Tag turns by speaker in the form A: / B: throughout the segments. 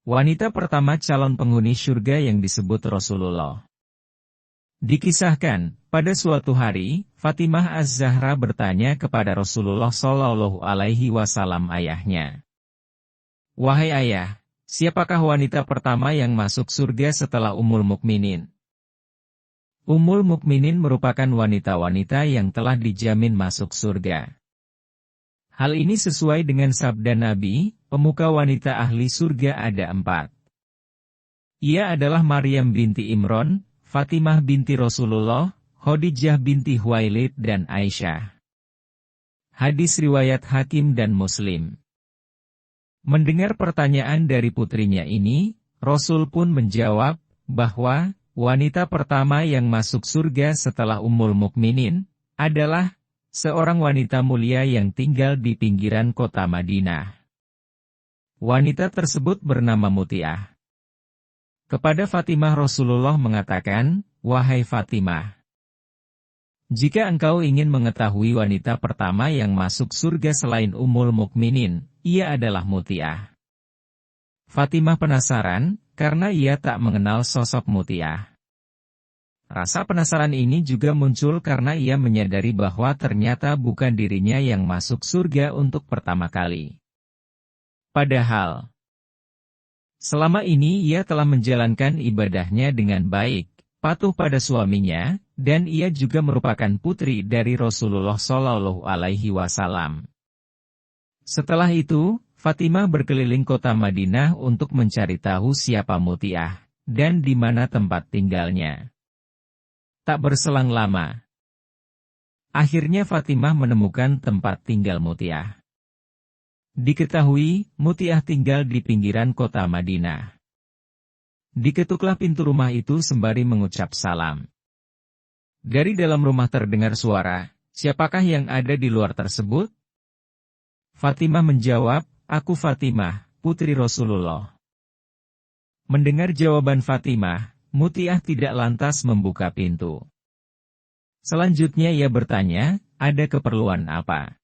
A: Wanita pertama calon penghuni surga yang disebut Rasulullah. Dikisahkan, pada suatu hari, Fatimah Az-Zahra bertanya kepada Rasulullah Shallallahu Alaihi Wasallam ayahnya. Wahai ayah, siapakah wanita pertama yang masuk surga setelah Ummul Mukminin? Ummul Mukminin merupakan wanita-wanita yang telah dijamin masuk surga. Hal ini sesuai dengan sabda Nabi, pemuka wanita ahli surga ada 4. Ia adalah Maryam binti Imron, Fatimah binti Rasulullah, Khadijah binti Huwailid dan Aisyah. Hadis riwayat Hakim dan Muslim. Mendengar pertanyaan dari putrinya ini, Rasul pun menjawab, bahwa wanita pertama yang masuk surga setelah Ummul Mukminin adalah seorang wanita mulia yang tinggal di pinggiran kota Madinah. Wanita tersebut bernama Muti'ah. Kepada Fatimah Rasulullah mengatakan, wahai Fatimah, jika engkau ingin mengetahui wanita pertama yang masuk surga selain Ummul Mukminin, ia adalah Muti'ah. Fatimah penasaran, karena ia tak mengenal sosok Muti'ah. Rasa penasaran ini juga muncul karena ia menyadari bahwa ternyata bukan dirinya yang masuk surga untuk pertama kali. Padahal, selama ini ia telah menjalankan ibadahnya dengan baik, patuh pada suaminya, dan ia juga merupakan putri dari Rasulullah Shallallahu Alaihi Wasallam. Setelah itu, Fatimah berkeliling kota Madinah untuk mencari tahu siapa Muti'ah, dan di mana tempat tinggalnya. Tak berselang lama, akhirnya Fatimah menemukan tempat tinggal Muti'ah. Diketahui, Muti'ah tinggal di pinggiran kota Madinah. Diketuklah pintu rumah itu sembari mengucap salam. Dari dalam rumah terdengar suara, siapakah yang ada di luar tersebut? Fatimah menjawab, aku Fatimah, putri Rasulullah. Mendengar jawaban Fatimah, Muti'ah tidak lantas membuka pintu. Selanjutnya ia bertanya, ada keperluan apa?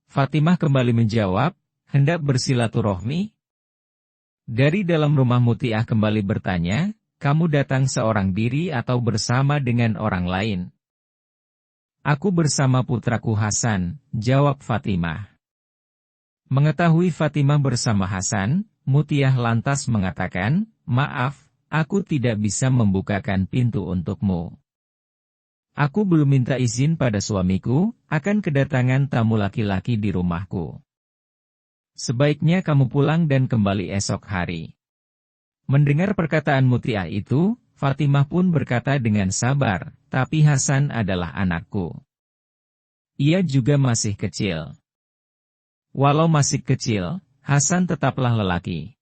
A: Fatimah kembali menjawab, hendak bersilaturahmi? Dari dalam rumah Muti'ah kembali bertanya, kamu datang seorang diri atau bersama dengan orang lain? Aku bersama putraku Hasan, jawab Fatimah. Mengetahui Fatimah bersama Hasan, Muti'ah lantas mengatakan, maaf, aku tidak bisa membukakan pintu untukmu. Aku belum minta izin pada suamiku, akan kedatangan tamu laki-laki di rumahku. Sebaiknya kamu pulang dan kembali esok hari. Mendengar perkataan Muti'ah itu, Fatimah pun berkata dengan sabar, tapi Hasan adalah anakku. Ia juga masih kecil. Walau masih kecil, Hasan tetaplah lelaki.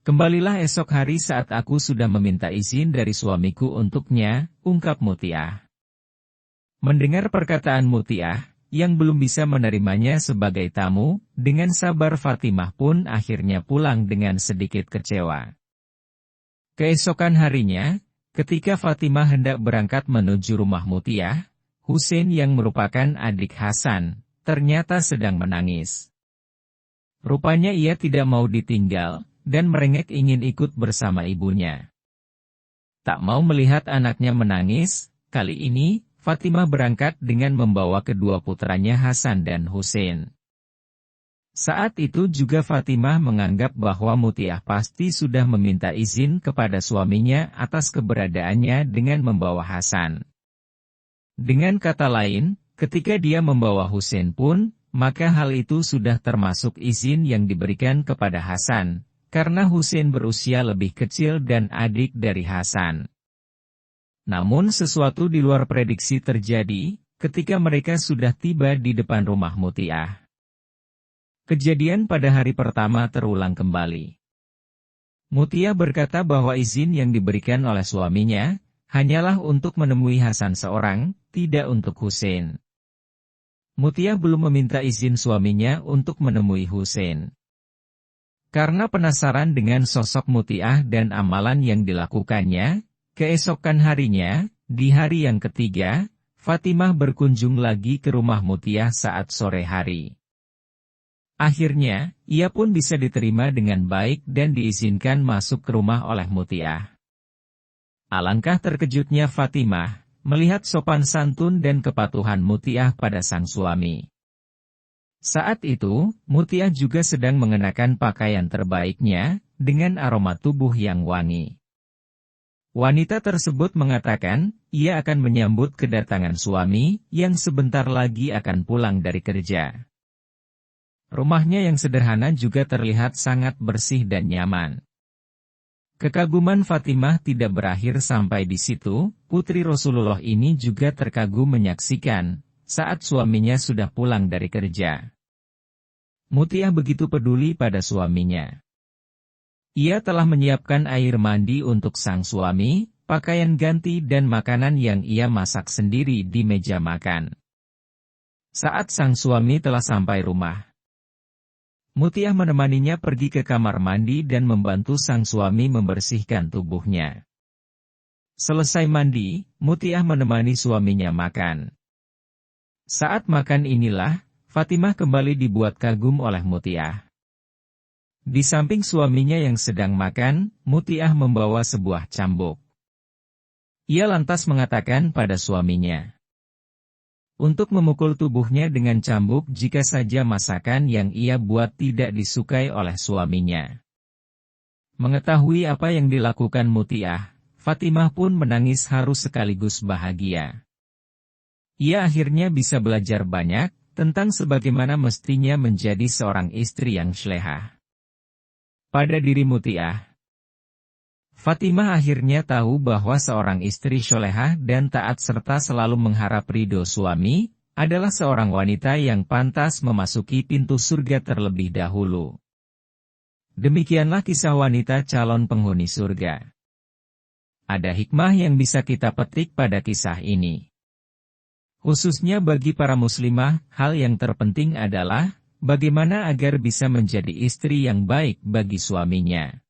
A: Kembalilah esok hari saat aku sudah meminta izin dari suamiku untuknya, ungkap Muti'ah. Mendengar perkataan Muti'ah, yang belum bisa menerimanya sebagai tamu, dengan sabar Fatimah pun akhirnya pulang dengan sedikit kecewa. Keesokan harinya, ketika Fatimah hendak berangkat menuju rumah Muti'ah, Husain yang merupakan adik Hasan, ternyata sedang menangis. Rupanya ia tidak mau ditinggal, dan merengek ingin ikut bersama ibunya. Tak mau melihat anaknya menangis, kali ini, Fatimah berangkat dengan membawa kedua putranya Hasan dan Husain. Saat itu juga Fatimah menganggap bahwa Muti'ah pasti sudah meminta izin kepada suaminya atas keberadaannya dengan membawa Hasan. Dengan kata lain, ketika dia membawa Husain pun, maka hal itu sudah termasuk izin yang diberikan kepada Hasan, karena Husain berusia lebih kecil dan adik dari Hasan. Namun sesuatu di luar prediksi terjadi, ketika mereka sudah tiba di depan rumah Muti'ah. Kejadian pada hari pertama terulang kembali. Muti'ah berkata bahwa izin yang diberikan oleh suaminya, hanyalah untuk menemui Hasan seorang, tidak untuk Husain. Muti'ah belum meminta izin suaminya untuk menemui Husain. Karena penasaran dengan sosok Muti'ah dan amalan yang dilakukannya, keesokan harinya, di hari yang ketiga, Fatimah berkunjung lagi ke rumah Muti'ah saat sore hari. Akhirnya, ia pun bisa diterima dengan baik dan diizinkan masuk ke rumah oleh Mutiah. Alangkah terkejutnya Fatimah, melihat sopan santun dan kepatuhan Mutiah pada sang suami. Saat itu, Mutiah juga sedang mengenakan pakaian terbaiknya, dengan aroma tubuh yang wangi. Wanita tersebut mengatakan, ia akan menyambut kedatangan suami, yang sebentar lagi akan pulang dari kerja. Rumahnya yang sederhana juga terlihat sangat bersih dan nyaman. Kekaguman Fatimah tidak berakhir sampai di situ, putri Rasulullah ini juga terkagum menyaksikan, saat suaminya sudah pulang dari kerja. Mutiah begitu peduli pada suaminya. Ia telah menyiapkan air mandi untuk sang suami, pakaian ganti dan makanan yang ia masak sendiri di meja makan. Saat sang suami telah sampai rumah, Mutiah menemaninya pergi ke kamar mandi dan membantu sang suami membersihkan tubuhnya. Selesai mandi, Mutiah menemani suaminya makan. Saat makan inilah, Fatimah kembali dibuat kagum oleh Mutiah. Di samping suaminya yang sedang makan, Mutiah membawa sebuah cambuk. Ia lantas mengatakan pada suaminya untuk memukul tubuhnya dengan cambuk jika saja masakan yang ia buat tidak disukai oleh suaminya. Mengetahui apa yang dilakukan Mutiah, Fatimah pun menangis haru sekaligus bahagia. Ia akhirnya bisa belajar banyak tentang sebagaimana mestinya menjadi seorang istri yang shlehah. Pada diri Mutiah, Fatimah akhirnya tahu bahwa seorang istri sholehah dan taat serta selalu mengharap ridho suami, adalah seorang wanita yang pantas memasuki pintu surga terlebih dahulu. Demikianlah kisah wanita calon penghuni surga. Ada hikmah yang bisa kita petik pada kisah ini. Khususnya bagi para muslimah, hal yang terpenting adalah bagaimana agar bisa menjadi istri yang baik bagi suaminya.